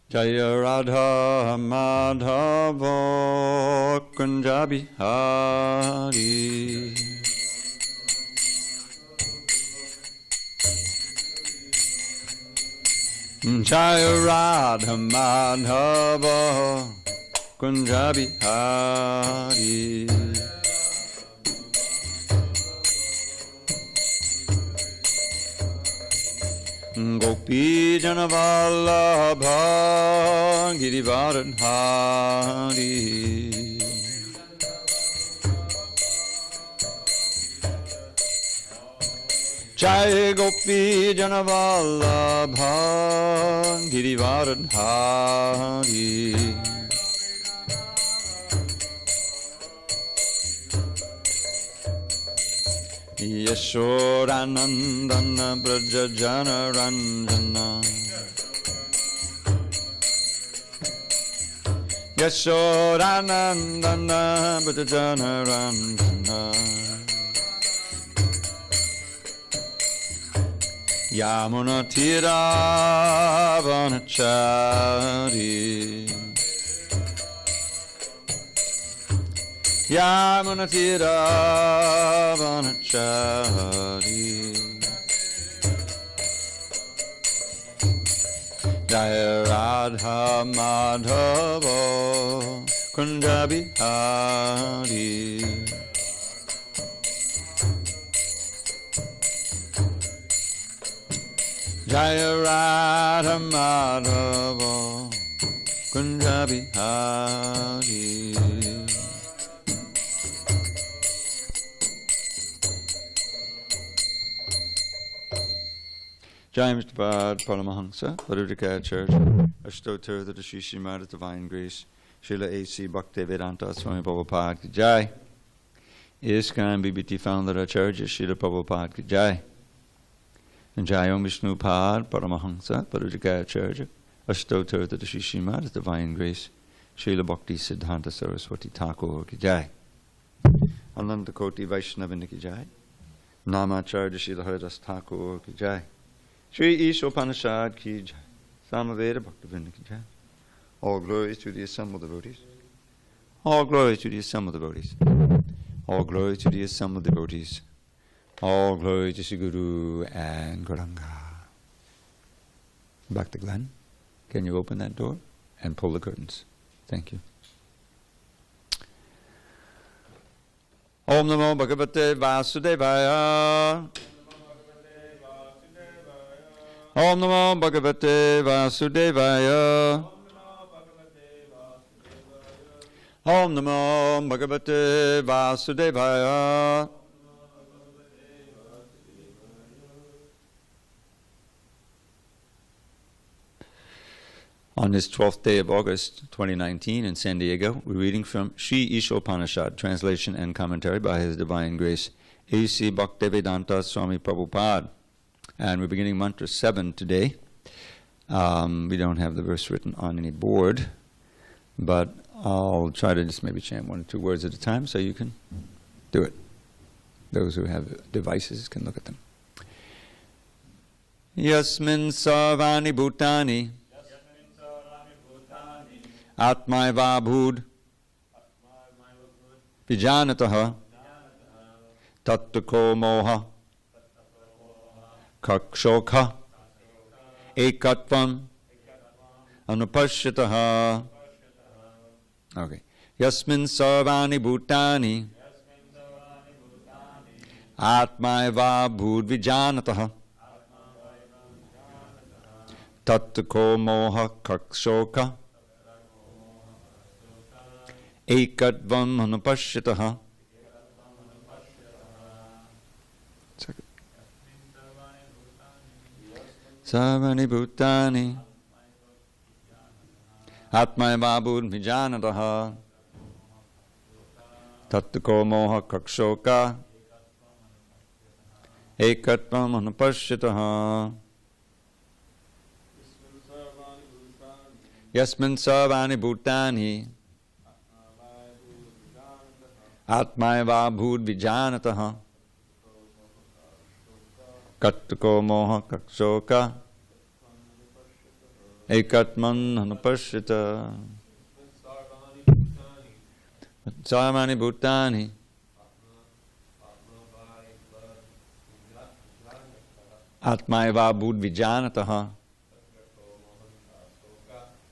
Jaya Radha Madhava Kunja Bihari. Jaya Radha Madhava Kunja Bihari. Gopi Janavallabha Girivaradhari. Jai Gopi Janavallabha Girivaradhari. Yashodanandana Braja Jana Ranjana. Yashodanandana Braja Jana Ranjana. Yamuna Tira Vanachari. Yamuna Tira Vanachari. Jaya Radha Madhava Kunja Bihari. Jaya Radha Madhava Kunja Bihari. Jai Mr. Bad Paramahansa, Varuddhika Church, Ashtotter, the Shishimada Divine Grace, Srila A.C. Bhaktivedanta Swami Prabhupada Ki Jai. ISKCON BBT Founder Acharya Srila Prabhupada Ki Jai. And Jai Om Vishnu Pad Paramahansa, Varuddhika Church, Ashtotter, the Shishimada Divine Grace, Srila Bhakti Siddhanta Saraswati Thakur Ki Jai. Ananda Koti Vaishnavini Ki Jai. Namacharya Srila Haridas Thakur Ki Jai. Shri Isopanisad Ki Jai. Samaveda Bhaktivinoda Ki Jai. All glories to the assembled devotees. All glories to the assembled devotees. All glory to the assembled devotees. All glory to Sri Guru and Gauranga. Back to Glenn. Can you open that door and pull the curtains? Thank you. Om Namo Bhagavate Vasudevaya. Om Namo Bhagavate Vasudevaya. Om Namo Bhagavate Vasudevaya. On this 12th day of August 2019 in SanDiego, we're reading from Sri Isopanisad, translation and commentary by His Divine Grace, A.C. Bhaktivedanta Swami Prabhupada. And we're beginning mantra 7 today. We don't have the verse written on any board, but I'll try to just maybe chant 1 or 2 words at a time so you can do it. Those who have devices can look at them. Yasmin sarvani bhutani Atmaiva bhud Vijanataha Tattako moha Kakshokha Ekatvam Anupashyataha. Okay. Yasmin sarvani bhutani Atmaiva bhud Vijanataha Tattako moha Kakshokha Ekatvam Anupashyataha. Sarvani bhutani Atmaiva bhud Vijanataha Tattako moha Kakshoka Ekatvam Anupashyataha. Yasmin sarvani bhutani Atmaiva bhud Vijanataha Tattako moha Kakshoka ekatman anupashyata sarvani bhutani atmayava budvijanataha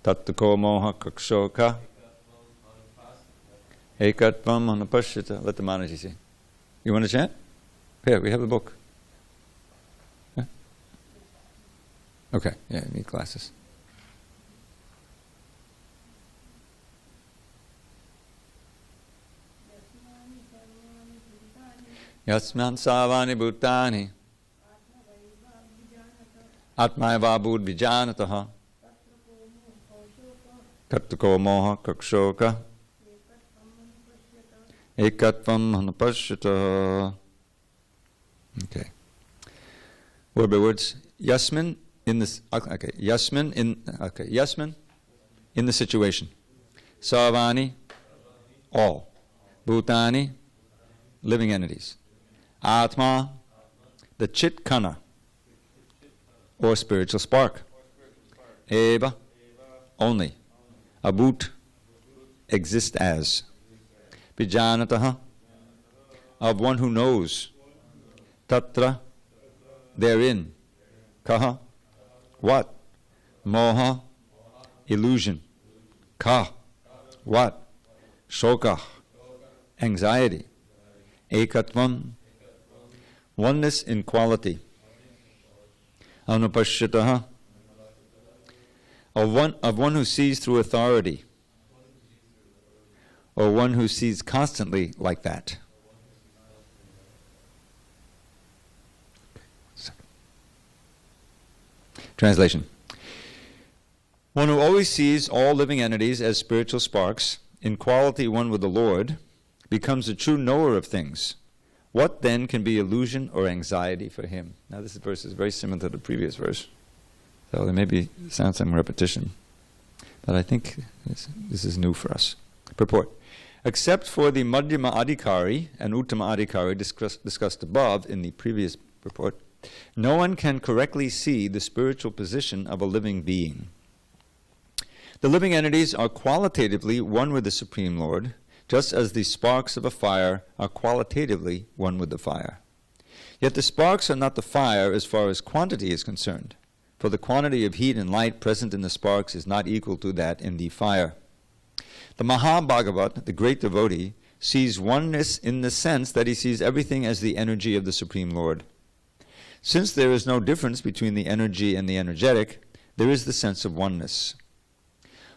tattako moha kakshoka ekatvam anupashyata. Let the Manaji say. You want to chant? Here, we have a book. Huh? Okay, yeah, you need glasses. Yasman savani bhutani atmayava budvijanataha tattako moha kakshoka ekatvam anupashyata. Okay. Word by words. Yasmin in this. Okay. Yasmin in. Okay. Yasmin in the situation. Sarvani, all. Bhutani, living entities. Atma, the chit kana, or spiritual spark. Eva, only. Abhut, exist as. Vijanataha, of one who knows. Tatra, therein. Kaha, what? Moha, illusion. Ka, what? Shoka, anxiety. Ekatvam, oneness in quality. Anupashyataha, of one who sees through authority, or one who sees constantly like that. Translation. One who always sees all living entities as spiritual sparks, in quality one with the Lord, becomes a true knower of things. What then can be illusion or anxiety for him? Now this verse is very similar to the previous verse, so there may be some repetition, but I think this is new for us. Purport. Except for the Madhyama Adhikari and Uttama Adhikari discussed above in the previous purport, no one can correctly see the spiritual position of a living being. The living entities are qualitatively one with the Supreme Lord, just as the sparks of a fire are qualitatively one with the fire. Yet the sparks are not the fire as far as quantity is concerned, for the quantity of heat and light present in the sparks is not equal to that in the fire. The Mahabhagavat, the great devotee, sees oneness in the sense that he sees everything as the energy of the Supreme Lord. Since there is no difference between the energy and the energetic, there is the sense of oneness.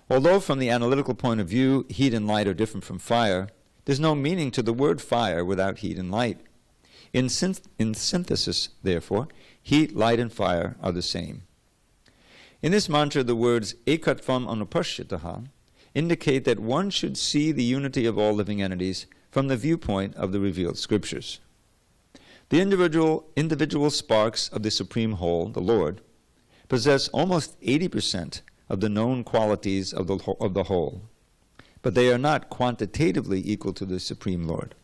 Although from the analytical point of view, heat and light are different from fire, there's no meaning to the word fire without heat and light. In synthesis, therefore, heat, light, and fire are the same. In this mantra, the words ekatvam anupashyataha indicate that one should see the unity of all living entities from the viewpoint of the revealed scriptures. The individual sparks of the Supreme Whole, the Lord, possess almost 80% of the known qualities of the whole, but they are not quantitatively equal to the Supreme Lord.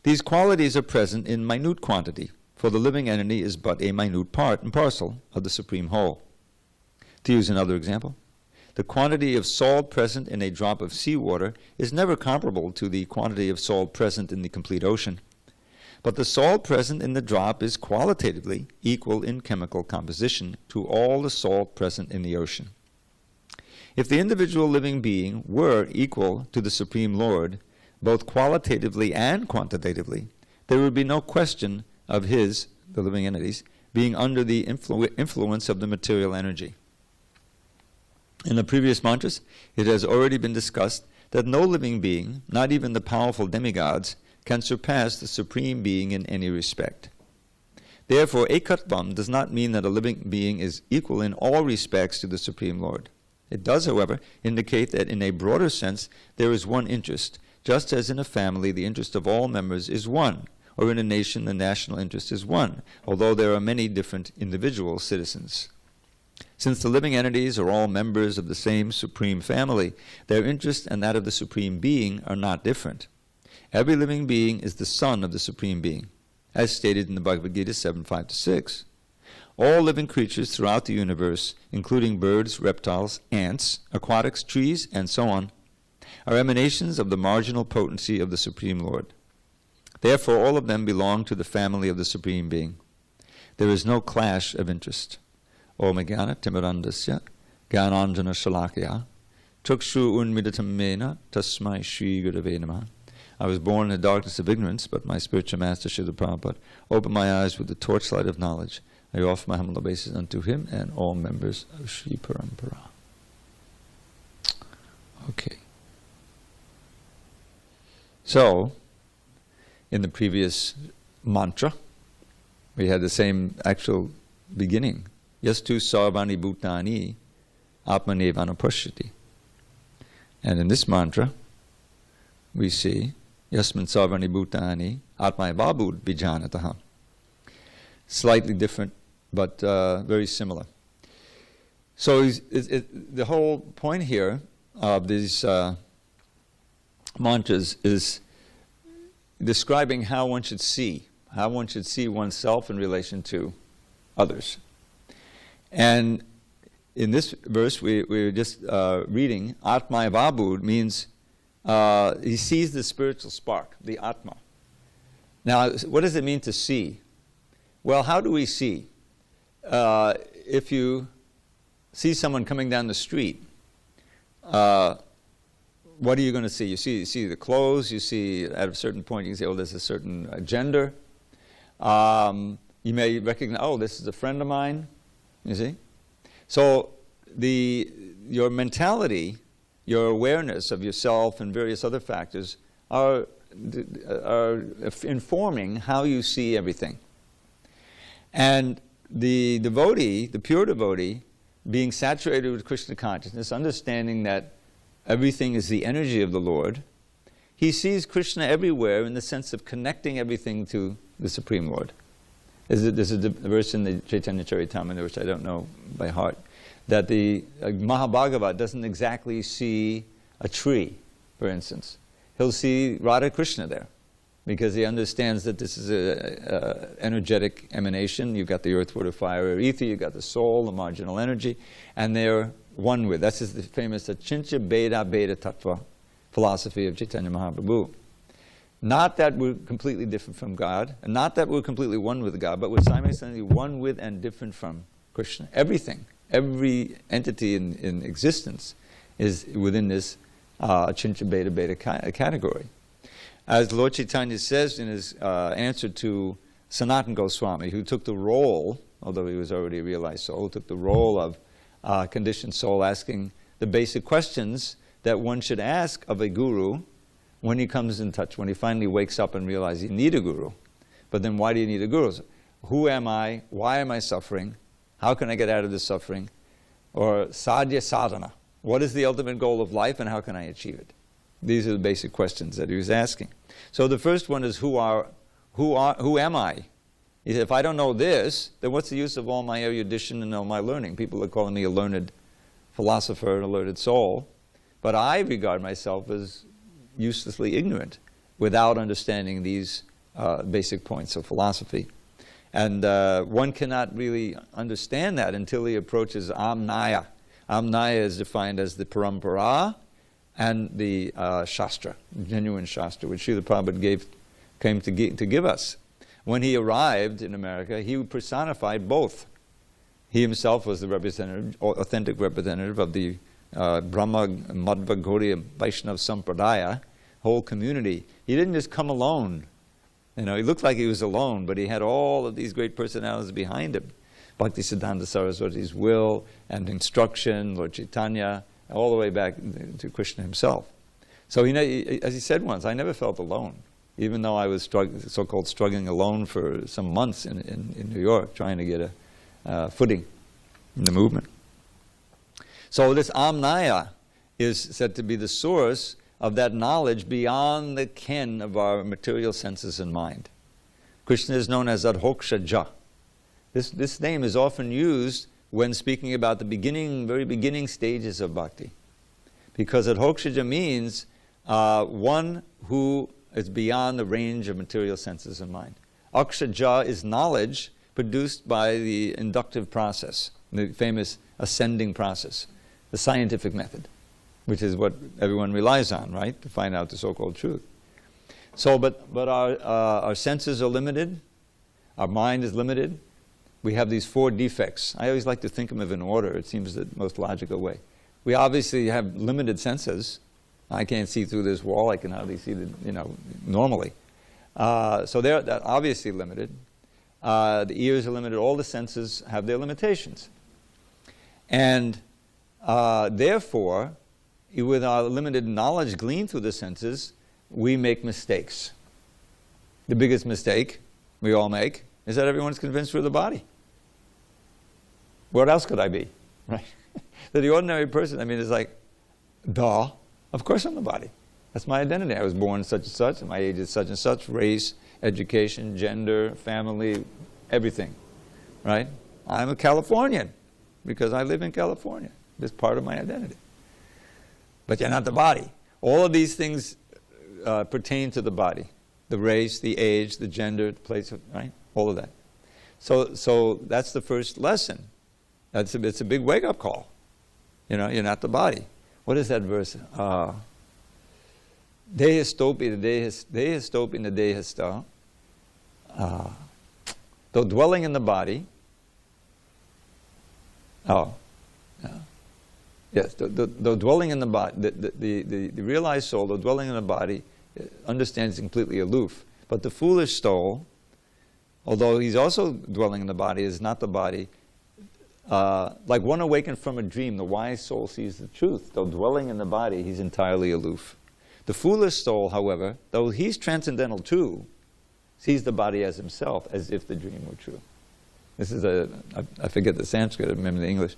These qualities are present in minute quantity, for the living entity is but a minute part and parcel of the Supreme Whole. To use another example, the quantity of salt present in a drop of seawater is never comparable to the quantity of salt present in the complete ocean, but the salt present in the drop is qualitatively equal in chemical composition to all the salt present in the ocean. If the individual living being were equal to the Supreme Lord, both qualitatively and quantitatively, there would be no question of his, the living entities, being under the influence of the material energy. In the previous mantras, it has already been discussed that no living being, not even the powerful demigods, can surpass the Supreme Being in any respect. Therefore, ekatvam does not mean that a living being is equal in all respects to the Supreme Lord. It does, however, indicate that in a broader sense there is one interest, just as in a family the interest of all members is one, or in a nation the national interest is one, although there are many different individual citizens. Since the living entities are all members of the same Supreme Family, their interest and that of the Supreme Being are not different. Every living being is the son of the Supreme Being, as stated in the Bhagavad Gita 7:5-6. All living creatures throughout the universe, including birds, reptiles, ants, aquatics, trees, and so on, are emanations of the marginal potency of the Supreme Lord. Therefore, all of them belong to the family of the Supreme Being. There is no clash of interest. Om Jnana Timirandasya Gyananjana Shalakya Chukshu Unmidatam Mena Tasmai Shri Gurave Namaha. I was born in the darkness of ignorance, but my spiritual master, Srila Prabhupada, opened my eyes with the torchlight of knowledge. I offer my humble obeisance unto him and all members of Sri Parampara. Okay. So, in the previous mantra, we had the same actual beginning. Yastu sarvani bhutani atmanevana pashyati. And in this mantra, we see Yasmin sarvani bhutani atmayava bijanataha. Slightly different, but very similar. So the whole point here of these mantras is describing how one should see oneself in relation to others. And in this verse, we're just reading, Atmaya Vabhud means he sees the spiritual spark, the Atma. Now, what does it mean to see? Well, how do we see? If you see someone coming down the street, what are you going to see? You see the clothes, you see at a certain point, you can say, oh, there's a certain gender. You may recognize, oh, this is a friend of mine, you see? So your mentality, your awareness of yourself and various other factors are informing how you see everything. And the devotee, the pure devotee, being saturated with Krishna consciousness, understanding that everything is the energy of the Lord, he sees Krishna everywhere in the sense of connecting everything to the Supreme Lord. There's a verse in the Chaitanya Charitamrita, which I don't know by heart, that the Mahabhagavat doesn't exactly see a tree, for instance. He'll see Radha Krishna there, because he understands that this is an energetic emanation. You've got the earth, water, fire, air, ether, you've got the soul, the marginal energy, and they're one with. That's the famous Achincha Beda Beda Tattva philosophy of Chaitanya Mahaprabhu. Not that we're completely different from God, and not that we're completely one with God, but we're simultaneously one with and different from Krishna. Everything, every entity in existence is within this Achincha Beda Beda category. As Lord Chaitanya says in his answer to Sanatana Goswami, who took the role, although he was already a realized soul, took the role of conditioned soul, asking the basic questions that one should ask of a guru when he comes in touch, when he finally wakes up and realizes you need a guru. But then why do you need a guru? Who am I? Why am I suffering? How can I get out of this suffering? Or sadhya sadhana. What is the ultimate goal of life and how can I achieve it? These are the basic questions that he was asking. So the first one is who am I? He said, if I don't know this, then what's the use of all my erudition and all my learning? People are calling me a learned philosopher, an learned soul, but I regard myself as uselessly ignorant without understanding these basic points of philosophy. And one cannot really understand that until he approaches Amnaya. Amnaya is defined as the Parampara and the Shastra, genuine Shastra, which Srila Prabhupada came to give us. When he arrived in America, he personified both. He himself was the representative, authentic representative of the Brahma, Madhva, Gaudiya, Vaishnava Sampradaya, whole community. He didn't just come alone. You know, he looked like he was alone, but he had all of these great personalities behind him. Bhaktisiddhanta Saraswati's will and instruction, Lord Chaitanya, all the way back to Krishna himself. So, as he said once, I never felt alone, even though I was so-called struggling alone for some months in New York, trying to get a footing in the movement. So this Amnaya is said to be the source of that knowledge beyond the ken of our material senses and mind. Krishna is known as Adhokshaja. This name is often used when speaking about the very beginning stages of bhakti. Because Adhokshaja means one who is beyond the range of material senses and mind. Akshaja is knowledge produced by the inductive process, the famous ascending process, the scientific method, which is what everyone relies on, right, to find out the so-called truth. So, but our senses are limited, our mind is limited. We have these 4 defects. I always like to think of them in order. It seems the most logical way. We obviously have limited senses. I can't see through this wall. I can hardly see normally. So they're obviously limited. The ears are limited. All the senses have their limitations. And therefore, with our limited knowledge gleaned through the senses, we make mistakes. The biggest mistake we all make is that everyone's convinced we're the body. What else could I be, right? So the ordinary person, I mean, is like, duh, of course I'm the body. That's my identity. I was born such and such, and my age is such and such, race, education, gender, family, everything, right? I'm a Californian because I live in California. It's part of my identity. But you're not the body. All of these things pertain to the body. The race, the age, the gender, the place, right? All of that. So that's the first lesson. It's a big wake-up call. You're not the body. What is that verse? Dehistopi na dehista. Though dwelling in the body. Yes, though dwelling in the body, the realized soul, though dwelling in the body, understands completely aloof. But the foolish soul, although he's also dwelling in the body, is not the body. Like one awakened from a dream, the wise soul sees the truth. Though dwelling in the body, he's entirely aloof. The foolish soul, however, though he's transcendental too, sees the body as himself, as if the dream were true. This is I forget the Sanskrit, I remember the English,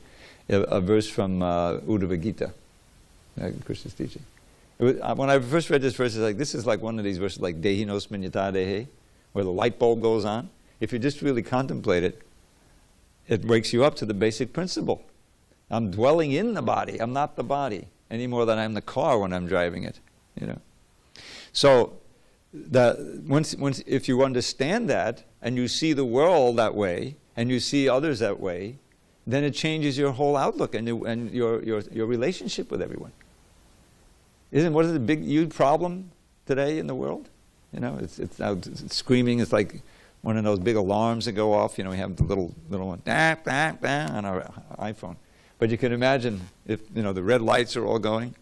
a verse from Uddhava Gita, Krishna's teaching. When I first read this verse, this is like one of these verses like Dehi nosmin yata dehe, where the light bulb goes on. If you just really contemplate it, it wakes you up to the basic principle. I'm dwelling in the body. I'm not the body any more than I'm the car when I'm driving it. So if you understand that and you see the world that way and you see others that way, then it changes your whole outlook and your relationship with everyone. What is the big huge problem today in the world? It's now screaming. It's like one of those big alarms that go off. We have the little one on our iPhone. But you can imagine if the red lights are all going,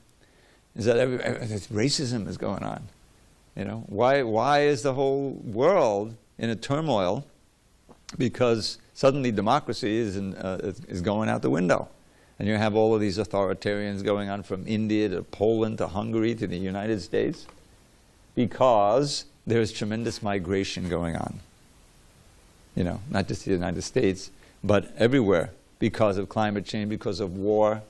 is that racism is going on. Why is the whole world in a turmoil? Because suddenly democracy is going out the window. And you have all of these authoritarians going on from India to Poland to Hungary to the United States because there's tremendous migration going on. Not just the United States, but everywhere because of climate change, because of war.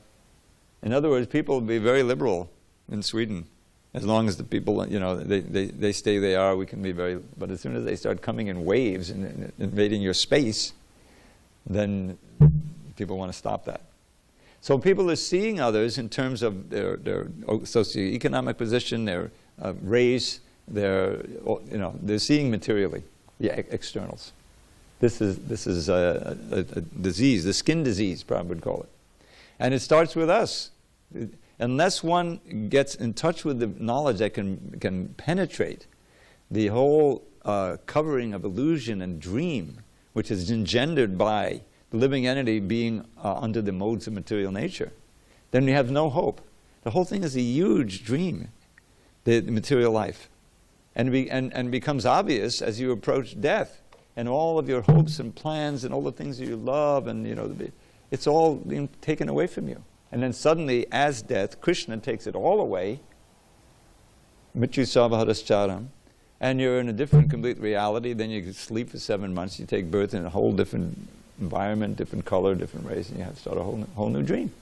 In other words, people will be very liberal in Sweden. As long as the people, they stay they are, we can be very, but as soon as they start coming in waves and invading your space, then people want to stop that. So people are seeing others in terms of their socioeconomic position, their race, they're seeing materially, the externals. This is a disease, the skin disease, probably would call it. And it starts with us. Unless one gets in touch with the knowledge that can penetrate the whole covering of illusion and dream, which is engendered by the living entity being under the modes of material nature, then you have no hope. The whole thing is a huge dream, the material life. And becomes obvious as you approach death, and all of your hopes and plans and all the things that you love, and it's all being taken away from you. And then suddenly, as death, Krishna takes it all away, Mrityu Sarvahadascharam, and you're in a different complete reality. Then you sleep for 7 months, you take birth in a whole different environment, different color, different race, and you have to start a whole new dream.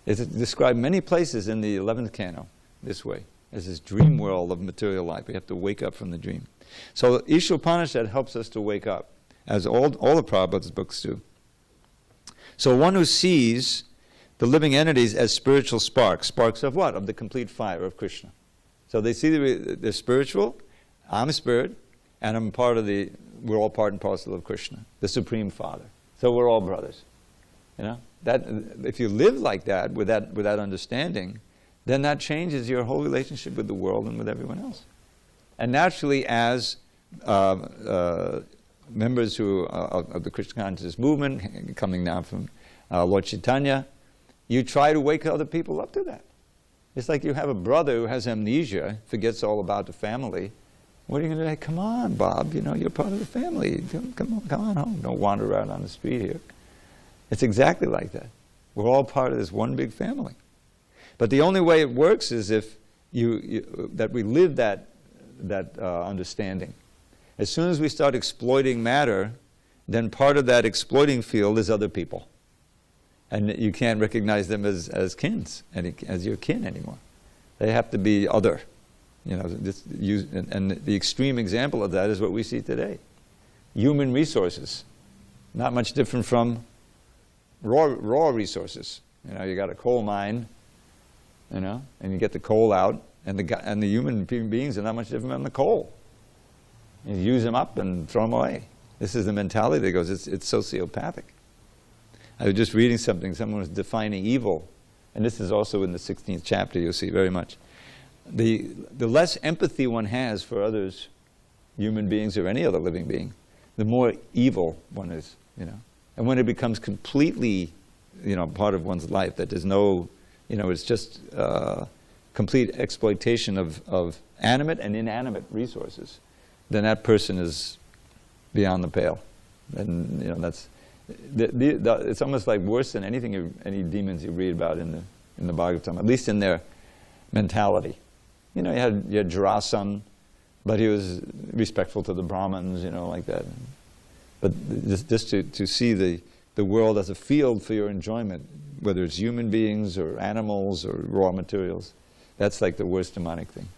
It's described many places in the 11th canto this way, as this dream world of material life. We have to wake up from the dream. So Isopanisad helps us to wake up, as all the Prabhupada's books do. So one who sees the living entities as spiritual sparks. Sparks of what? Of the complete fire of Krishna. So they see they're spiritual. I'm a spirit. and we're all part and parcel of Krishna, the Supreme Father. So we're all brothers. You know, that if you live like that with that understanding, then that changes your whole relationship with the world and with everyone else. And naturally, as members of the Krishna consciousness movement, coming now from Lord Chaitanya, you try to wake other people up to that. It's like you have a brother who has amnesia, forgets all about the family. What are you going to say? Come on, Bob, you know, you're part of the family. Come on home. Don't wander around on the street here. It's exactly like that. We're all part of this one big family. But the only way it works is if that we live that understanding. As soon as we start exploiting matter, then part of that exploiting field is other people. And you can't recognize them as as your kin anymore. They have to be other. You know, and the extreme example of that is what we see today. Human resources, not much different from raw resources. You know, you got a coal mine, you know, and you get the coal out, and the human beings are not much different from the coal. You use them up and throw them away. This is the mentality that goes. It's sociopathic. I was just reading something. Someone was defining evil, and this is also in the 16th chapter. You'll see very much. The less empathy one has for others, human beings or any other living being, the more evil one is. You know, and when it becomes completely, you know, part of one's life, that there's no, you know, it's just complete exploitation of animate and inanimate resources, then that person is beyond the pale. And you know, that's it's almost like worse than any demons you read about in the Bhagavatam, at least in their mentality. You know, you had Jarasan, but he was respectful to the Brahmins, you know, like that. But just to see the world as a field for your enjoyment, whether it's human beings or animals or raw materials, that's like the worst demonic thing.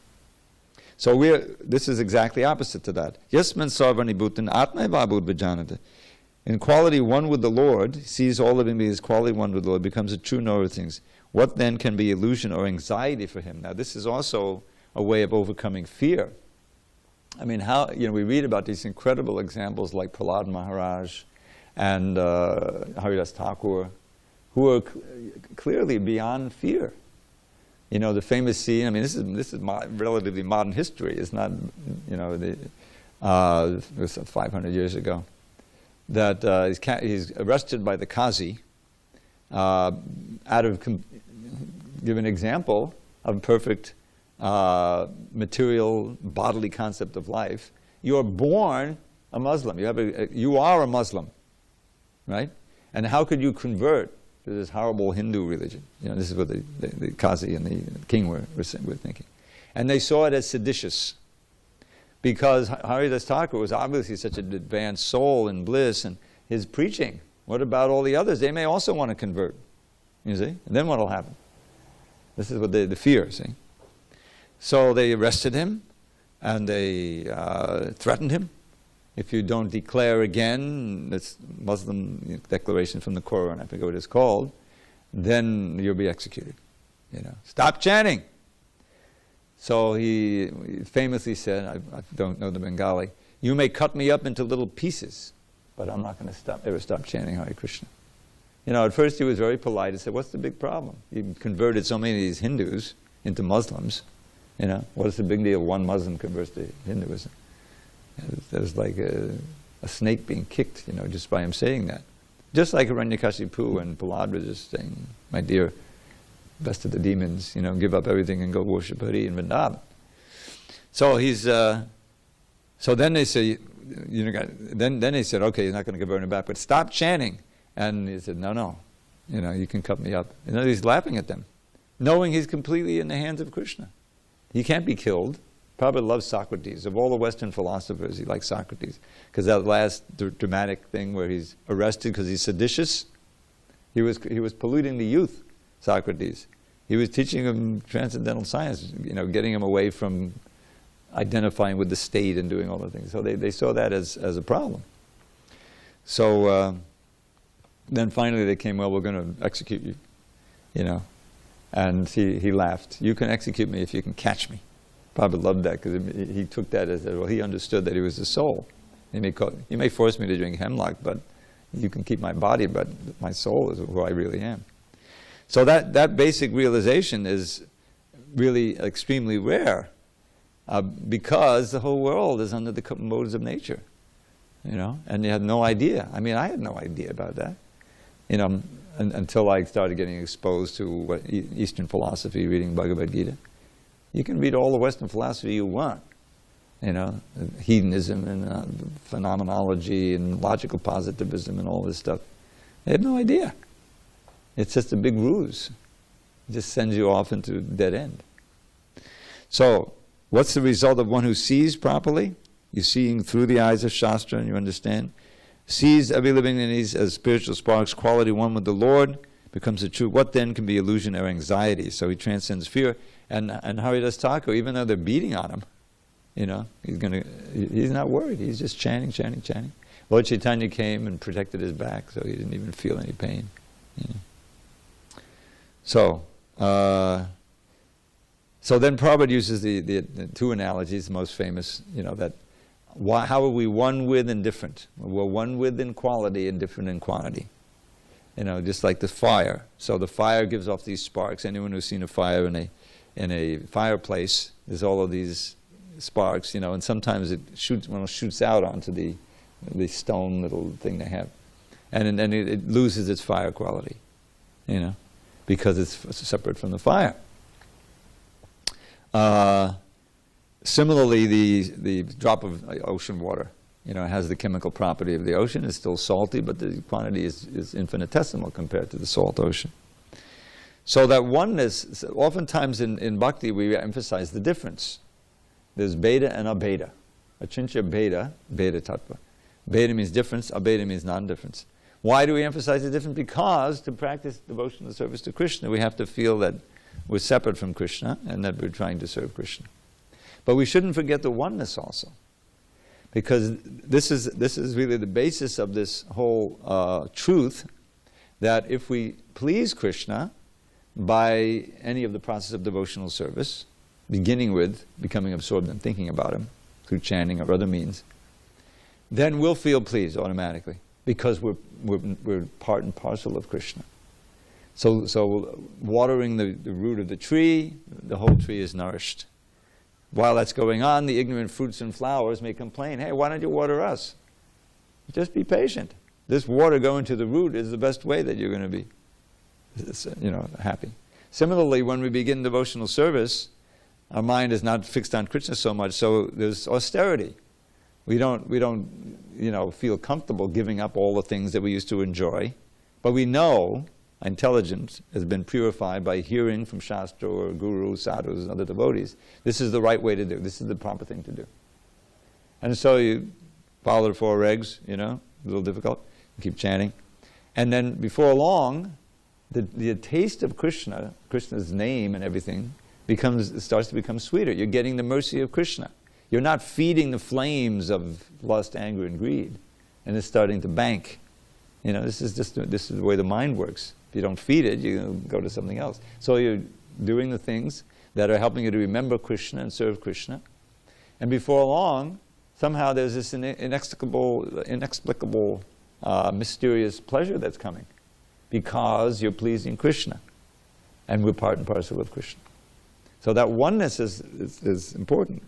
So this is exactly opposite to that. Yasman sarvani bhutan atma vabhud vijanata. In quality one with the Lord, sees all living beings quality one with the Lord, becomes a true knower of things. What then can be illusion or anxiety for him? Now this is also a way of overcoming fear. I mean, we read about these incredible examples like Prahlad Maharaj and Haridas Thakur, who are clearly beyond fear. You know, the famous scene, I mean, this is relatively modern history. It's not, you know, it was 500 years ago. That he's arrested by the Qazi give an example of perfect material bodily concept of life. You're born a Muslim. You are a Muslim, right? And how could you convert to this horrible Hindu religion? You know, this is what the Qazi and the king were thinking. And they saw it as seditious, because Haridas Thakur was obviously such an advanced soul in bliss, and his preaching, what about all the others? They may also want to convert, you see? And then what will happen? This is what the fear, see? So they arrested him, and they threatened him. If you don't declare again, this Muslim declaration from the Quran, I forget what it's called, then you'll be executed. You know, stop chanting. So he famously said, I don't know the Bengali, you may cut me up into little pieces, but I'm not going to ever stop chanting Hare Krishna. You know, at first he was very polite and said, what's the big problem? You converted so many of these Hindus into Muslims. You know, what's the big deal? One Muslim converts to Hinduism. There's like a snake being kicked, you know, just by him saying that. Just like Hiranyakashipu and Prahlad were just saying, my dear, best of the demons, you know, give up everything and go worship Hari in Vrindavan. So so then they say, you know, then they said, okay, you're not going to convert him back, but stop chanting. And he said, no, you know, you can cut me up. And then he's laughing at them, knowing he's completely in the hands of Krishna. He can't be killed. Probably loves Socrates. Of all the Western philosophers, he likes Socrates. Because that last dramatic thing where he's arrested because he's seditious, he was polluting the youth, Socrates. He was teaching them transcendental science, you know, getting them away from identifying with the state and doing all the things. So they saw that as a problem. So then finally they came, well, we're going to execute you, you know. And he laughed. You can execute me if you can catch me, Prabhupada loved that because he took that as, well, he understood that he was the soul. You may force me to drink hemlock, but you can keep my body, but my soul is who I really am. So that basic realization is really extremely rare because the whole world is under the modes of nature, and you have no idea. I mean, I had no idea about that, until I started getting exposed to Eastern philosophy, reading Bhagavad Gita. You can read all the Western philosophy you want, hedonism and phenomenology and logical positivism and all this stuff. They have no idea. It's just a big ruse. It just sends you off into a dead end. So, what's the result of one who sees properly? You're seeing through the eyes of Shastra and you understand. Sees every living entity as spiritual sparks, quality one with the Lord, becomes the truth. What then can be illusion or anxiety? So he transcends fear. And Haridas Thakur, even though they're beating on him, he's not worried. He's just chanting, chanting, chanting. Lord Chaitanya came and protected his back, so he didn't even feel any pain. So then Prabhupada uses the two analogies, the most famous, that how are we one with and different? We're one with in quality and different in quantity. Just like the fire. So the fire gives off these sparks. Anyone who's seen a fire in a fireplace, there's all of these sparks, and sometimes it shoots out onto the stone little thing they have. And then it loses its fire quality, because it's separate from the fire. Similarly, the drop of ocean water, has the chemical property of the ocean. It's still salty, but the quantity is infinitesimal compared to the salt ocean. So that oneness, oftentimes in bhakti we emphasize the difference. There's beta and abheda. Achincha beta tattva. Beta means difference, abheda means non-difference. Why do we emphasize the difference? Because to practice devotional service to Krishna, we have to feel that we're separate from Krishna and that we're trying to serve Krishna. But we shouldn't forget the oneness also. Because this is really the basis of this whole truth, that if we please Krishna by any of the process of devotional service, beginning with becoming absorbed and thinking about him through chanting or other means, then we'll feel pleased automatically because we're part and parcel of Krishna. So watering the root of the tree, the whole tree is nourished. While that's going on, the ignorant fruits and flowers may complain, hey, why don't you water us? Just be patient. This water going to the root is the best way that you're going to be happy. Similarly, when we begin devotional service, our mind is not fixed on Krishna so much, so there's austerity. We don't feel comfortable giving up all the things that we used to enjoy, but we know our intelligence has been purified by hearing from Shastra or Guru, Sadhus, and other devotees. This is the right way to do. This is the proper thing to do. And so you follow the four regs, a little difficult, keep chanting. And then before long, the taste of Krishna, Krishna's name and everything, starts to become sweeter. You're getting the mercy of Krishna. You're not feeding the flames of lust, anger, and greed, and it's starting to bank. This is the way the mind works. If you don't feed it, you go to something else. So you're doing the things that are helping you to remember Krishna and serve Krishna. And before long, somehow there's this inexplicable, mysterious pleasure that's coming because you're pleasing Krishna. And we're part and parcel of Krishna. So that oneness is important.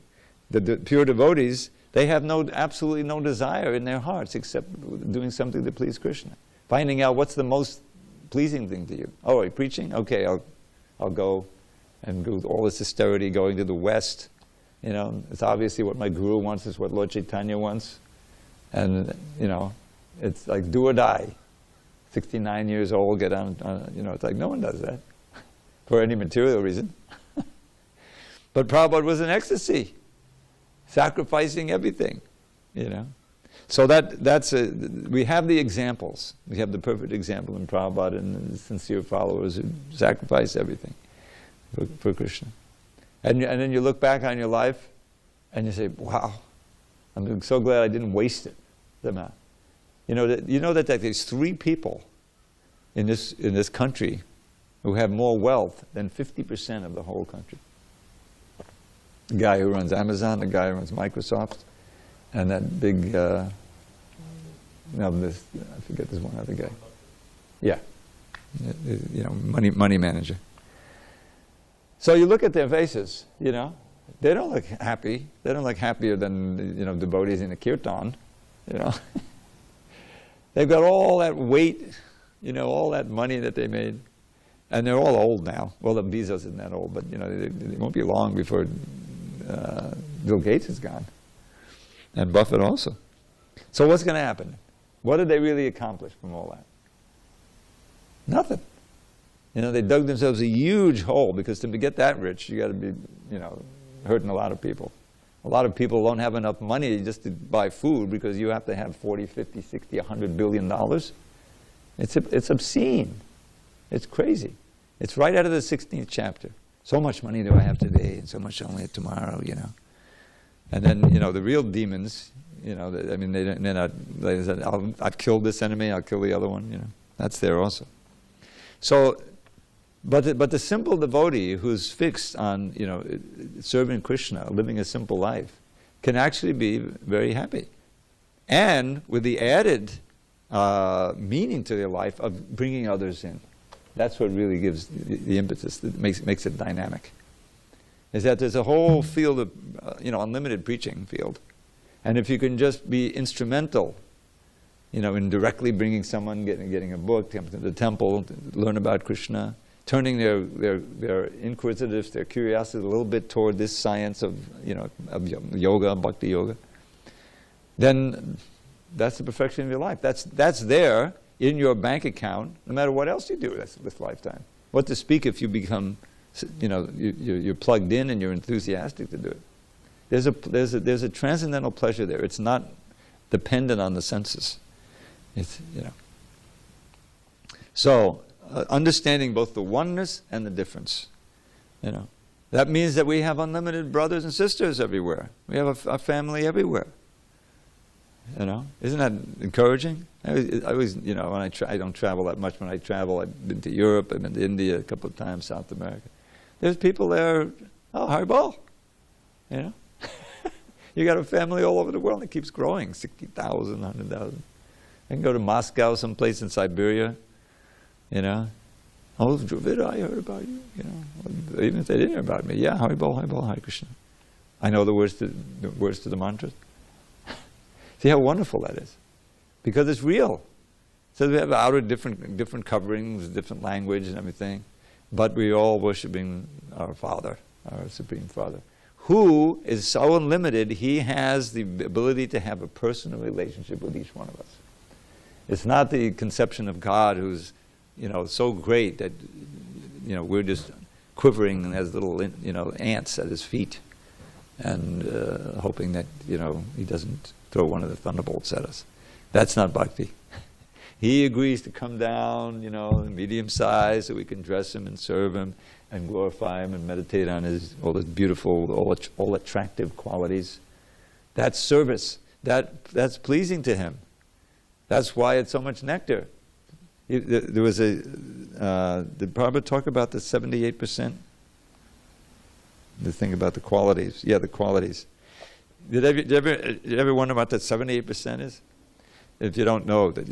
The pure devotees, they have absolutely no desire in their hearts except doing something to please Krishna. Finding out what's the most pleasing thing to you. Oh, are you preaching? Okay, I'll go and do all this austerity going to the West. It's obviously what my guru wants, is what Lord Chaitanya wants. And, it's like do or die. 69 years old, get on, it's like no one does that for any material reason. But Prabhupada was in ecstasy, sacrificing everything, So we have the examples. We have the perfect example in Prabhupada and the sincere followers who sacrifice everything for Krishna. And then you look back on your life and you say, wow, I'm so glad I didn't waste it. You know that there's 3 people in this country who have more wealth than 50% of the whole country. The guy who runs Amazon, the guy who runs Microsoft, and that big, I forget this one other guy. Yeah, money manager. So you look at their faces, they don't look happy. They don't look happier than, devotees in a kirtan, They've got all that weight, all that money that they made. And they're all old now. Well, the Bezos isn't that old, but, it won't be long before Bill Gates is gone. And Buffett also. So what's going to happen? What did they really accomplish from all that? Nothing. They dug themselves a huge hole, because to get that rich, you got to be, hurting a lot of people. A lot of people don't have enough money just to buy food, because you have to have 40, 50, 60, $100 billion. It's obscene. It's crazy. It's right out of the 16th chapter. So much money do I have today, and so much only tomorrow, And then, the real demons, they're not, they said, I've killed this enemy, I'll kill the other one, That's there also. So, but the simple devotee who's fixed on, serving Krishna, living a simple life, can actually be very happy. And with the added meaning to their life of bringing others in. That's what really gives the impetus, that makes it dynamic. Is that there's a whole field of, unlimited preaching field. And if you can just be instrumental, in directly bringing someone, getting a book, come to the temple, learn about Krishna, turning their inquisitiveness, their curiosity a little bit toward this science of, of yoga, bhakti yoga, then that's the perfection of your life. That's there in your bank account, no matter what else you do this lifetime. What to speak if you become, you're plugged in and you're enthusiastic to do it. There's a transcendental pleasure there. It's not dependent on the senses. It's, So, understanding both the oneness and the difference, That means that we have unlimited brothers and sisters everywhere. We have a family everywhere. Isn't that encouraging? I always, when I don't travel that much. When I travel, I've been to Europe, I've been to India a couple of times, South America. There's people there, Haribol, You got a family all over the world, and it keeps growing, 60,000, 100,000. I can go to Moscow, someplace in Siberia, Oh, Dravida, I heard about you, Even if they didn't hear about me, yeah, Haribol, Harekrishna. I know the words to the mantras. See how wonderful that is, because it's real. So we have outer different coverings, different language and everything, but we're all worshiping our Father, our Supreme Father, who is so unlimited. He has the ability to have a personal relationship with each one of us. It's not the conception of God who's, so great that, we're just quivering as little, ants at his feet, and hoping that, he doesn't throw one of the thunderbolts at us. That's not bhakti. He agrees to come down, medium size, so we can dress him and serve him and glorify him and meditate on all his beautiful, all attractive qualities. That's service. That's pleasing to him. That's why it's so much nectar. There was did Prabhupada talk about the 78%? The thing about the qualities. Yeah, the qualities. Did you ever wonder what that 78% is? If you don't know, that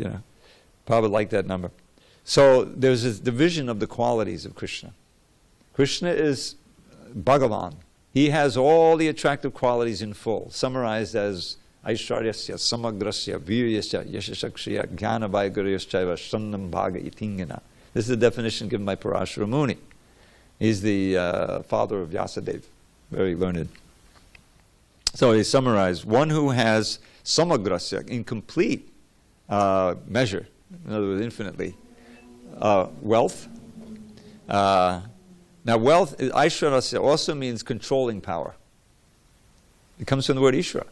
Prabhupada liked that number. So there's this division of the qualities of Krishna. Krishna is Bhagavan. He has all the attractive qualities in full, summarized as Aishwaryasya, Samagrasya, Viryasya, Yashashakshya, Jnana Vaiguryasya, Sannam Bhaga Itingana. This is the definition given by Parashara Muni. He's the father of Vyasadeva, very learned. So he summarized, one who has Samagrasya, in complete measure, in other words, infinitely, wealth. Now wealth, Aishwarasya, also means controlling power. It comes from the word Ishvara.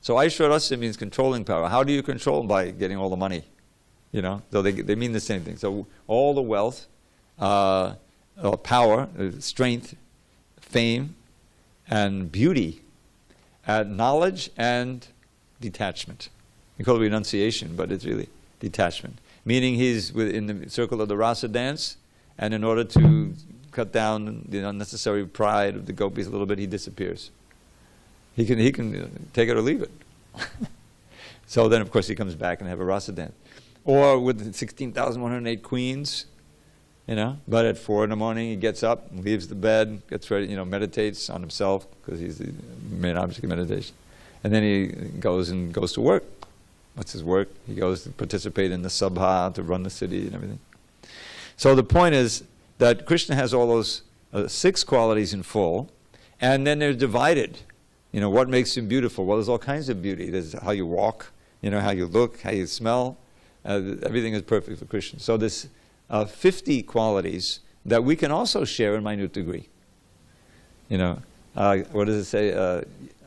So Aishwarasya means controlling power. How do you control? By getting all the money. So they mean the same thing. So all the wealth, power, strength, fame, and beauty, knowledge and detachment. We call it renunciation, but it's really detachment. Meaning he's in the circle of the rasa dance, and in order to cut down the unnecessary pride of the gopis a little bit, he disappears. He can take it or leave it. So then, of course, he comes back and have a rasa dance. Or with 16,108 queens, but at 4 in the morning he gets up, leaves the bed, gets ready, meditates on himself, because he's the main object of meditation. And then he goes to work. What's his work? He goes to participate in the sabha, to run the city and everything. So the point is that Krishna has all those 6 qualities in full, and then they're divided. What makes him beautiful? Well, there's all kinds of beauty. There's how you walk, how you look, how you smell. Everything is perfect for Krishna. So there's 50 qualities that we can also share in minute degree. What does it say?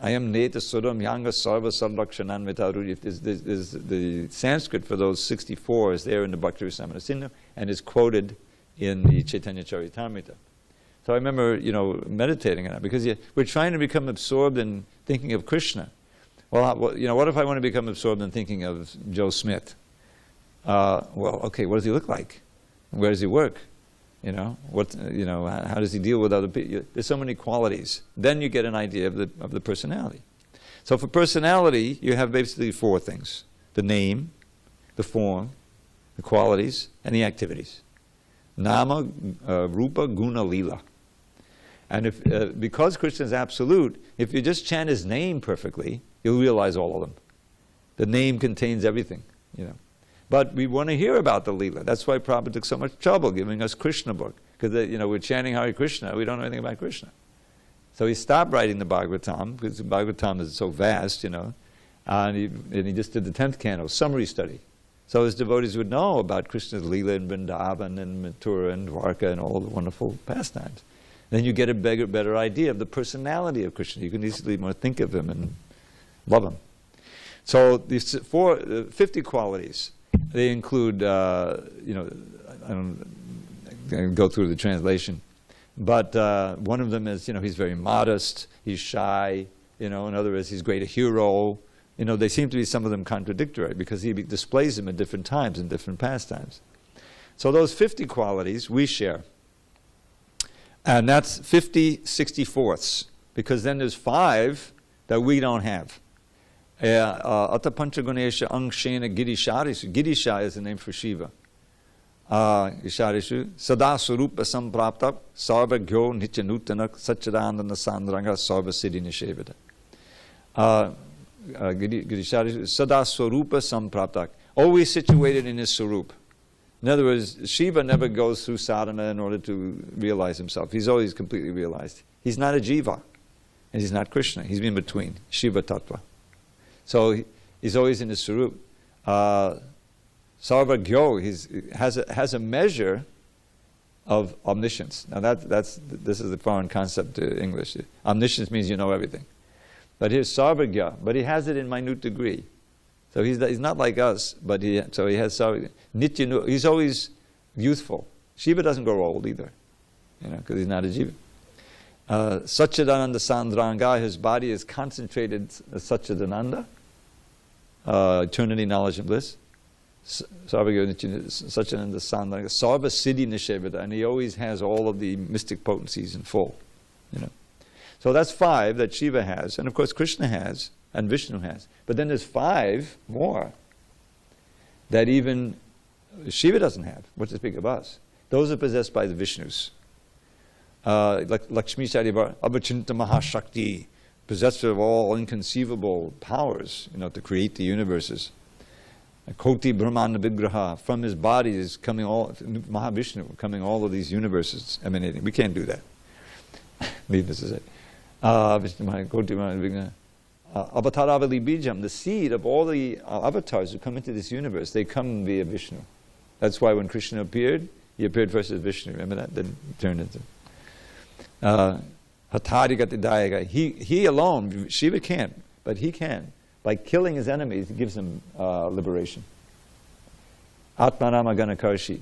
I am neta sudam yanga sarva sarlakshanan vitarudi. There's the Sanskrit for those 64 is there in the Bhakti Rasamrita Sindhu and is quoted in the Chaitanya Charitamrita. So I remember, meditating on it, because we're trying to become absorbed in thinking of Krishna. Well, what if I want to become absorbed in thinking of Joe Smith? Okay, what does he look like? Where does he work? How does he deal with other people? There's so many qualities. Then you get an idea of the personality. So for personality, you have basically 4 things: the name, the form, the qualities, and the activities. Nama, Rupa, Guna, Lila. And because Krishna is absolute, if you just chant his name perfectly, you'll realize all of them. The name contains everything, But we want to hear about the Leela. That's why Prabhupada took so much trouble giving us Krishna book. Because, we're chanting Hare Krishna, we don't know anything about Krishna. So he stopped writing the Bhagavatam, because the Bhagavatam is so vast, and he just did the 10th canto, summary study. So his devotees would know about Krishna's Leela in Vrindavan and Mathura and Dwarka and all the wonderful pastimes. Then you get a better idea of the personality of Krishna. You can easily more think of him and love him. So these 50 qualities, they include, I don't go through the translation, but one of them is, he's very modest, he's shy, another is he's great a hero. They seem to be some of them contradictory because he displays them at different times in different pastimes. So those 50 qualities we share. And that's 50 64ths, because then there's 5 that we don't have. Ata Panchagunesha Angshena Girisharishu. Girisha is the name for Shiva. Girisharishu. Sada Surupa Sampraptak Sarva Gyo Nityanutanak Satchidananda Sandraanga Sarva Siddhi Nishevada. Girisharishu. Sada Swarupa Sampraptak. Always situated in his Swarup. In other words, Shiva never goes through sadhana in order to realize himself. He's always completely realized. He's not a jiva, and he's not Krishna. He's in between, Shiva Tattva. So he's always in his Swarup. Sarvagyo, has a measure of omniscience. Now this is the foreign concept to English. Omniscience means you know everything. But here's Sarvagya, but he has it in minute degree. So he's not like us, but he has Nitya. He's always youthful. Shiva doesn't grow old either, because he's not a jiva. Satchidananda Sandraanga, his body is concentrated Satchidananda, eternity, knowledge, and bliss. Satchidananda Sandraanga, Sarva Siddhi Nishevada, and he always has all of the mystic potencies in full. So that's 5 that Shiva has, and of course Krishna has. And Vishnu has. But then there's 5 more that even Shiva doesn't have. What to speak of us? Those are possessed by the Vishnus. Like Lakshmi Shadivar, Abhachinta Mahashakti, possessor of all inconceivable powers, to create the universes. Koti Brahmana Vigraha, from his body is coming Mahavishnu, coming all of these universes emanating. We can't do that. Needless to say. Koti Brahmana Vigraha. Avataravali Bijam, the seed of all the avatars who come into this universe, they come via Vishnu. That's why when Krishna appeared, he appeared first as Vishnu. Remember that? Then turned into Hatharigati Dayaga. He alone, Shiva can't, but he can. By killing his enemies, he gives them liberation. Atmarama Ganakarshi.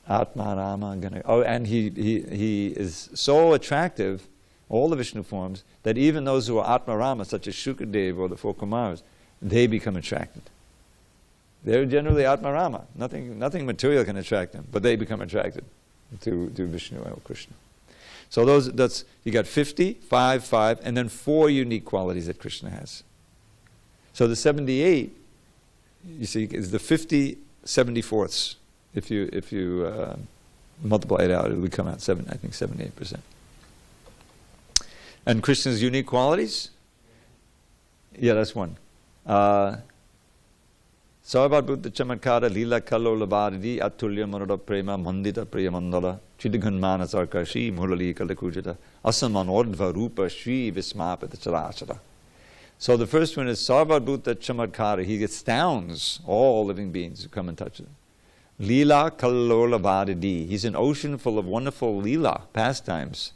Atmarama Ganakarshi. Oh, and he is so attractive, all the Vishnu forms, that even those who are Atmarama, such as Shukadeva or the 4 Kumaras, they become attracted. They're generally Atmarama. Nothing material can attract them, but they become attracted to Vishnu or Krishna. So that's, you got 50, 5, 5, and then 4 unique qualities that Krishna has. So the 78, you see, is the 50 74ths. If you multiply it out, it would come out 78%. And Krishna's unique qualities? Yeah, that's one. Sarvat Buddha Chamatkara Lila Kalola Bharati Atulya Marada Prema Mandita Priya Mandala Chidigan Manasarka Shri Murali Kalakujata Asaman Ordva Rupa Shri Vismapata Charachara. So the first one is Sarvat Buddha Chamatkara. He astounds all living beings who come and touch him. Lila Kalola Bharati. He's an ocean full of wonderful lila pastimes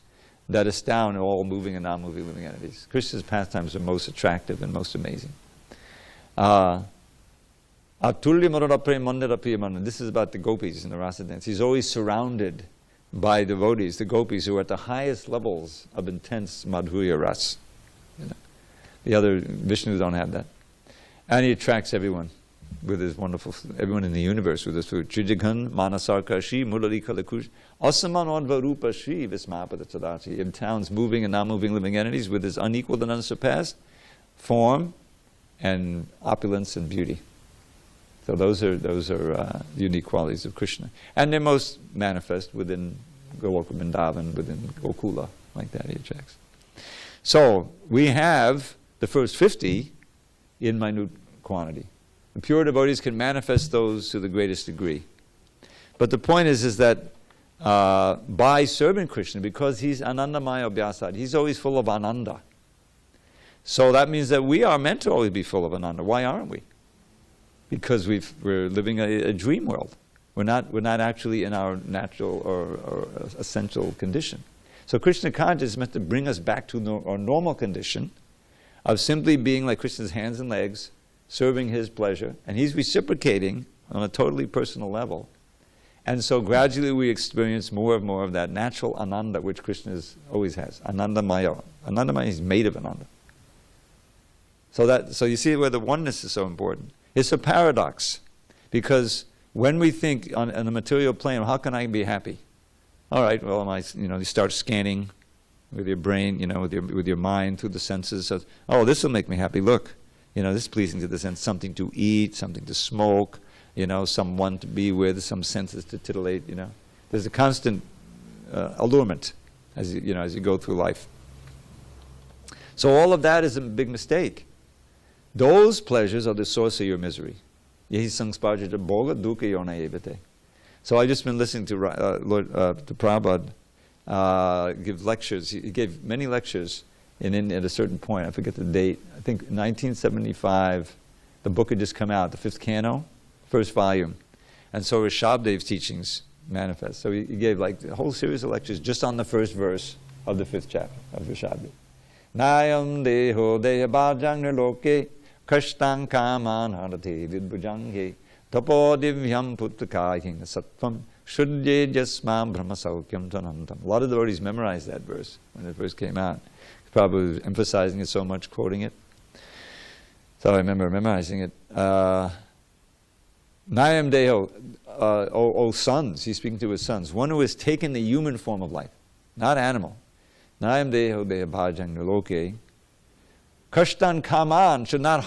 that astound all moving and non-moving living entities. Krishna's pastimes are most attractive and most amazing. This is about the gopis in the rasa dance. He's always surrounded by devotees, the gopis, who are at the highest levels of intense madhurya ras. You know? The other Vishnus don't have that. And he attracts everyone with his wonderful, everyone in the universe with his food. Trijaghan, Manasarka, Shri, Muralika Lakush, Asaman Odvarupa Shri, Vismapada Tadachi. He impounds moving and non-moving living entities with his unequaled and unsurpassed form and opulence and beauty. So those are unique qualities of Krishna. And they're most manifest within Goloka Vrindavan, within Gokula, like that he attracts. So we have the first 50 in minute quantity. The pure devotees can manifest those to the greatest degree. But the point is that by serving Krishna, because he's Anandamaya Abhyasad, he's always full of Ananda. So that means that we are meant to always be full of Ananda. Why aren't we? Because we're living a dream world. We're not actually in our natural or essential condition. So Krishna consciousness is meant to bring us back to our normal condition of simply being like Krishna's hands and legs, serving his pleasure, and he's reciprocating on a totally personal level. And so gradually we experience more and more of that natural Ananda which Krishna always has. Anandamaya. Anandamaya is made of Ananda. So you see where the oneness is so important. It's a paradox, because when we think on a material plane, how can I be happy? All right, well, you start scanning with your brain, with your mind through the senses. So, oh, this will make me happy. Look, this is pleasing to the sense. Something to eat, something to smoke, someone to be with, some senses to titillate. There's a constant allurement as you go through life. So all of that is a big mistake. Those pleasures are the source of your misery. So I've just been listening to to Prabhupada give lectures. He gave many lectures in India at a certain point. I forget the date. I think 1975, the book had just come out, the 5th canto, first volume. And so Rishabdev's teachings manifest. So he gave like a whole series of lectures just on the first verse of the 5th chapter of Rishabdev. Nayam deho deha bhajang niloke kashtan kaman harate vidbhujange tapo divyam puttakayin sattvam shuddye jasmam brahmasaukyam tanantam. A lot of devotees memorized that verse when it first came out. Probably emphasizing it so much, quoting it. So I remember memorizing it. Nayam deho, O sons, he's speaking to his sons, one who has taken the human form of life, not animal. Nayam deho deha bhajang niloke. Kashtan kaman, should not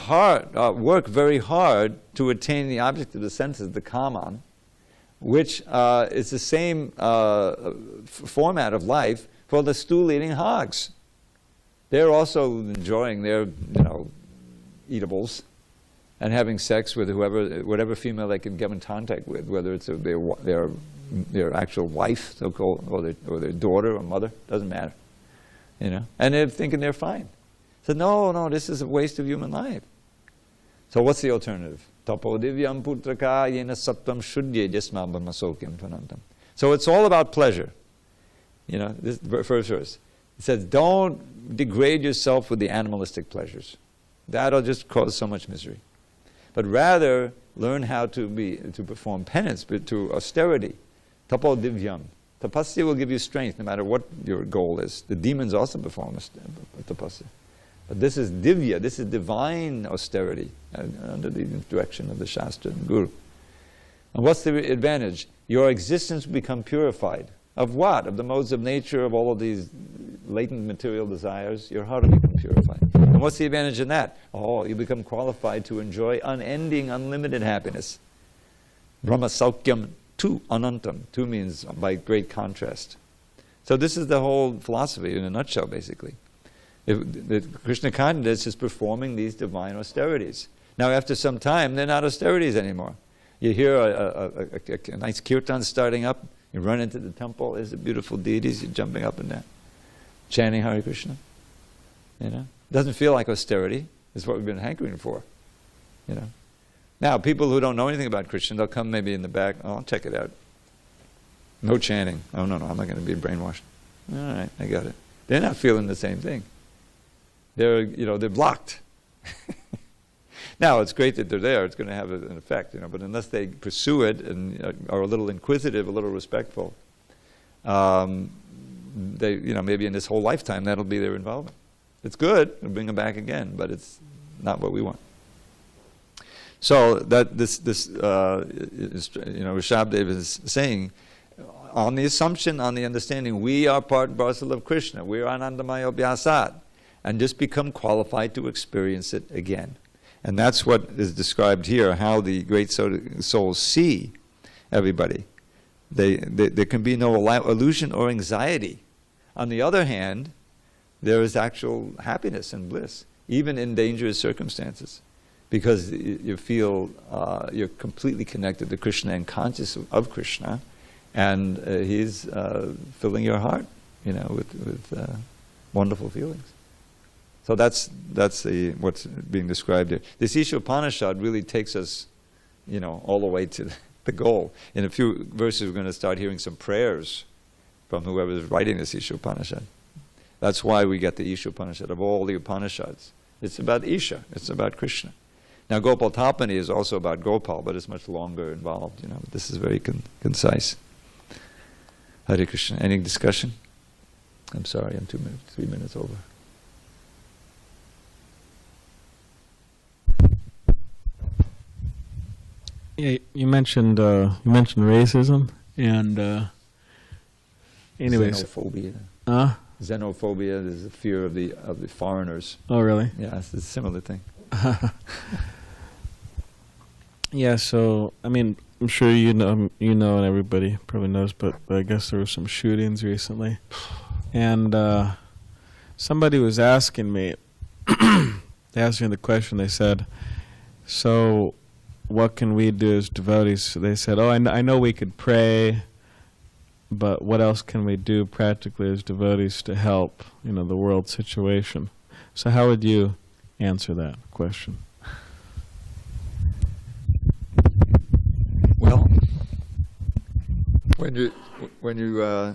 work very hard to attain the object of the senses, the kaman, which is the same format of life for the stool-eating hogs. They're also enjoying their, eatables and having sex with whatever female they can get in contact with, whether it's their actual wife, so-called, or their daughter or mother, doesn't matter, And they're thinking they're fine. So no, this is a waste of human life. So what's the alternative? Tapo divyam putraka yena sattvam shuddye jasma brahmasokyam tanantam. So it's all about pleasure. This first verse. It says, don't degrade yourself with the animalistic pleasures. That'll just cause so much misery. But rather, learn how to perform penance, but to austerity. Tapo divyam. Tapasya will give you strength no matter what your goal is. The demons also perform tapasya. But this is divya, this is divine austerity under the direction of the Shastra and Guru. And what's the advantage? Your existence will become purified. Of what? Of the modes of nature, of all of these latent material desires. Your heart will become purified. And what's the advantage in that? Oh, you become qualified to enjoy unending, unlimited happiness. Brahma Saukyam tu anantam. Tu means by great contrast. So this is the whole philosophy in a nutshell, basically. The Krishna consciousness is performing these divine austerities. Now, after some time, they're not austerities anymore. You hear a nice kirtan starting up, you run into the temple, there's the beautiful deities, you're jumping up and down, chanting Hare Krishna. You know? Doesn't feel like austerity. It's what we've been hankering for. You know? Now, people who don't know anything about Krishna, they'll come maybe in the back, oh, I'll check it out. No chanting. Oh, no, I'm not going to be brainwashed. All right, I got it. They're not feeling the same thing. They're blocked. Now, it's great that they're there. It's going to have an effect, but unless they pursue it and are a little inquisitive, a little respectful, they, maybe in this whole lifetime, that'll be their involvement. It's good. It'll bring them back again, but it's not what we want. So that Rishabdev is saying, on the assumption, on the understanding, we are part and parcel of Krishna. We are Anandamaya Vyasat. And just become qualified to experience it again. And that's what is described here, how the great souls see everybody. There can be no illusion or anxiety. On the other hand, there is actual happiness and bliss, even in dangerous circumstances, because you feel you're completely connected to Krishna and conscious of Krishna, and he's filling your heart, with wonderful feelings. So that's what's being described here. This Isopanisad really takes us, all the way to the goal. In a few verses, we're going to start hearing some prayers from whoever is writing this Isopanisad. That's why we get the Isopanisad of all the Upanishads. It's about Isha. It's about Krishna. Now, Gopal Talpani is also about Gopal, but it's much longer involved. This is very concise. Hare Krishna. Any discussion? I'm sorry, I'm 3 minutes over. Yeah, you mentioned racism and anyways. Xenophobia. Xenophobia is the fear of the foreigners. Oh, really? Yeah, it's a similar thing. Yeah, so I'm sure you know, and everybody probably knows, but I guess there were some shootings recently, and somebody was asking me. They asked me the question. They said, "So, what can we do as devotees?" So they said, "Oh, I know we could pray, but what else can we do practically as devotees to help, the world situation?" So how would you answer that question? Well, when you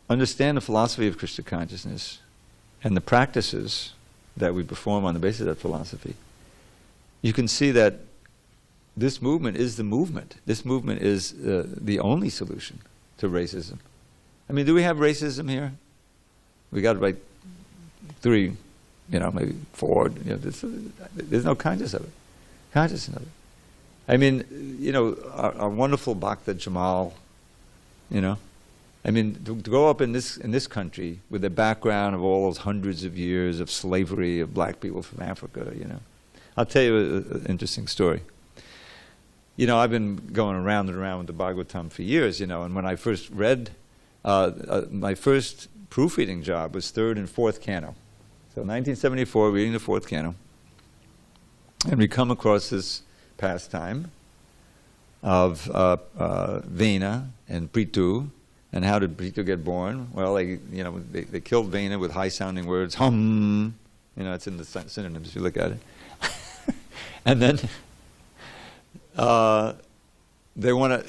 understand the philosophy of Krishna consciousness and the practices that we perform on the basis of that philosophy, you can see that this movement is the movement. This movement is the only solution to racism. Do we have racism here? We got like 3, maybe 4. There's no consciousness of it. Our wonderful Bhakta Jamal, to grow up in this country with the background of all those hundreds of years of slavery of black people from Africa, I'll tell you an interesting story. I've been going around and around with the Bhagavatam for years, and when I first read, my first proofreading job was 3rd and 4th canto. So 1974, reading the 4th canto, and we come across this pastime of Vena and Prithu, and how did Prithu get born? Well, they killed Vena with high-sounding words, hum, it's in the synonyms if you look at it. And then they want to.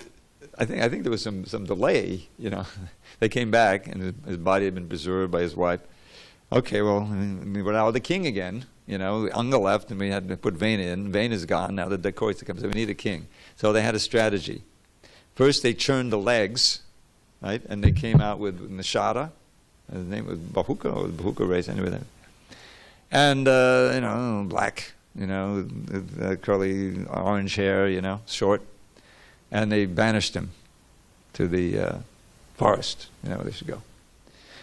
I think there was some delay. They came back and his body had been preserved by his wife. Okay, well, we're now the king again. Anga left and we had to put Vena in. Vena's gone. Now the Dacoita comes in. We need a king. So they had a strategy. First, they churned the legs, right, and they came out with Nishada. His name was Bahuka, or the Bahuka race, anyway. And black. With curly orange hair, short. And they banished him to the forest, where they should go.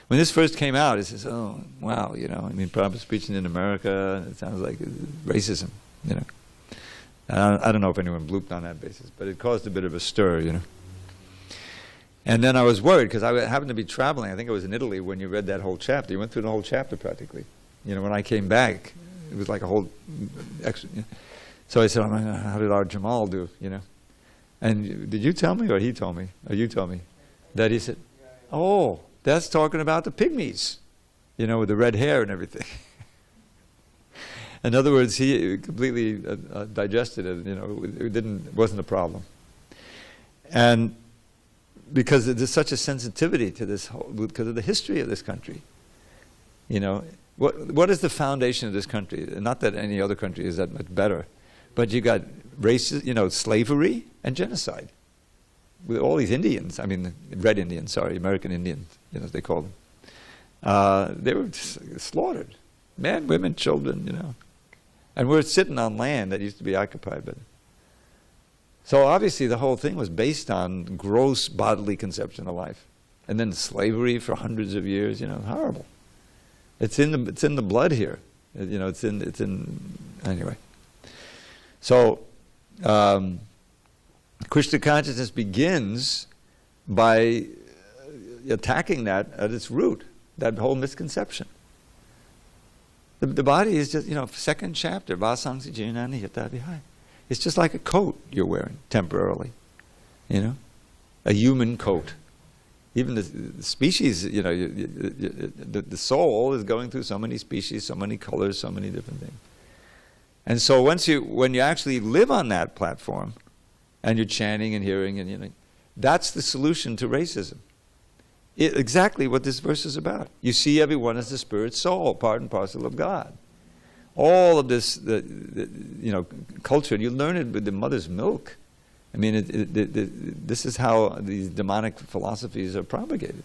When this first came out, it says, oh, wow, I mean, Prabhupada's preaching in America, it sounds like racism, I don't know if anyone blooped on that basis, but it caused a bit of a stir, And then I was worried, because I happened to be traveling, I think it was in Italy, when you read that whole chapter. You went through the whole chapter practically. When I came back, it was like a whole extra. So I said, oh, how did our Jamal do, And did you tell me, or he told me, or you told me, that he said, oh, that's talking about the pygmies, with the red hair and everything. In other words, he completely digested it. It wasn't a problem. And because there's such a sensitivity to this because of the history of this country. What is the foundation of this country? Not that any other country is that much better, but you got races, slavery and genocide. With all these Indians, I mean, red Indians, sorry, American Indians, as they call them. They were slaughtered. Men, women, children, And we're sitting on land that used to be occupied by them. So obviously the whole thing was based on gross bodily conception of life. And then slavery for hundreds of years, horrible. It's in the blood here. It's in anyway. So Krishna consciousness begins by attacking that at its root, that whole misconception. The body is just, second chapter, Vasangsi Jinani Yatadihai. It's just like a coat you're wearing temporarily, a human coat. Even the species, the soul is going through so many species, so many colors, so many different things. And so when you actually live on that platform, and you're chanting and hearing, and that's the solution to racism. Exactly what this verse is about. You see everyone as the spirit soul, part and parcel of God. All of this, culture, you learn it with the mother's milk. I mean, this is how these demonic philosophies are propagated.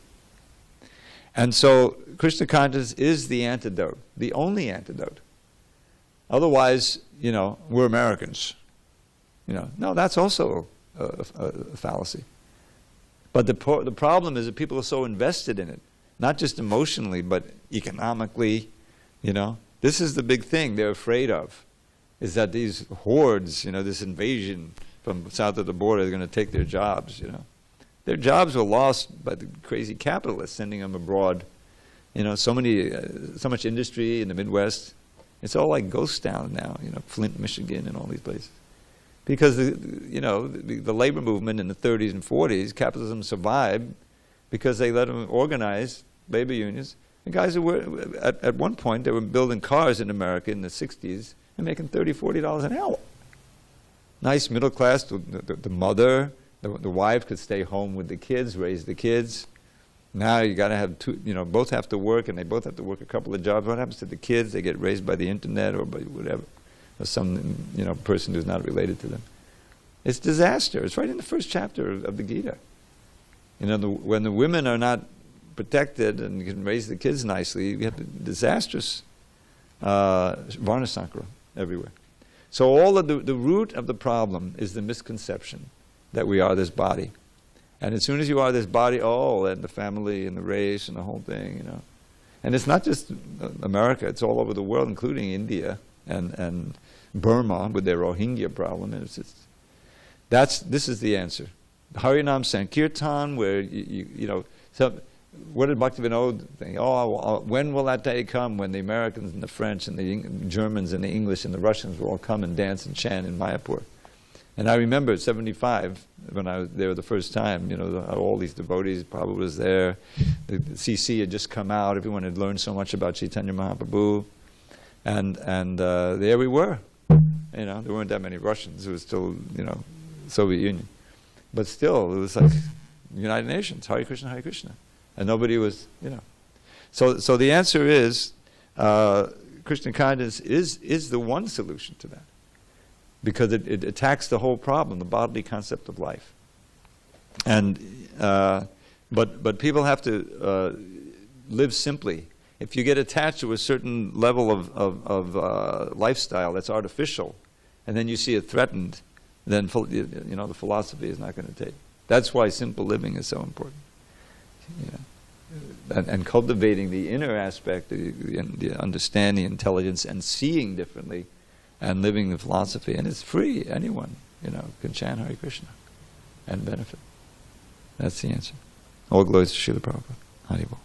And so, Krishna consciousness is the antidote, the only antidote. Otherwise, we're Americans. No, that's also a fallacy. But the problem is that people are so invested in it, not just emotionally, but economically, This is the big thing they're afraid of, is that these hordes, this invasion from south of the border is going to take their jobs, Their jobs were lost by the crazy capitalists sending them abroad. So much industry in the Midwest. It's all like ghost town now, Flint, Michigan, and all these places. Because the labor movement in the 30s and 40s, capitalism survived because they let them organize labor unions. The guys who were, at one point, they were building cars in America in the 60s and making $30, $40 an hour. Nice middle class, the mother, the wife could stay home with the kids, raise the kids. Now you got to have two, both have to work, and they both have to work a couple of jobs. What happens to the kids? They get raised by the internet or by whatever, or some person who's not related to them. It's disaster. It's right in the first chapter of the Gita. When the women are not protected and you can raise the kids nicely, you have the disastrous varnasankara everywhere. So all of the root of the problem is the misconception that we are this body. And as soon as you are this body, and the family and the race and the whole thing, And it's not just America, it's all over the world, including India and Burma with their Rohingya problem. This is the answer. Harinam Sankirtan, where so what did Bhaktivinoda think? When will that day come when the Americans and the French and the Germans and the English and the Russians will all come and dance and chant in Mayapur? And I remember at 75, when I was there the first time, all these devotees, Prabhupada was there, the CC had just come out, everyone had learned so much about Chaitanya Mahaprabhu, and there we were. There weren't that many Russians, it was still, Soviet Union. But still, it was like United Nations, Hare Krishna, Hare Krishna. And nobody was, So the answer is, Krishna consciousness is the one solution to that. Because it attacks the whole problem, the bodily concept of life. And but people have to live simply. If you get attached to a certain level of lifestyle that's artificial, and then you see it threatened, then the philosophy is not going to take. That's why simple living is so important. you know, and cultivating the inner aspect, the understanding, intelligence, and seeing differently, and living the philosophy. And it's free. Anyone, you know, can chant Hare Krishna and benefit. That's the answer. All glories to Srila Prabhupada. Haribol.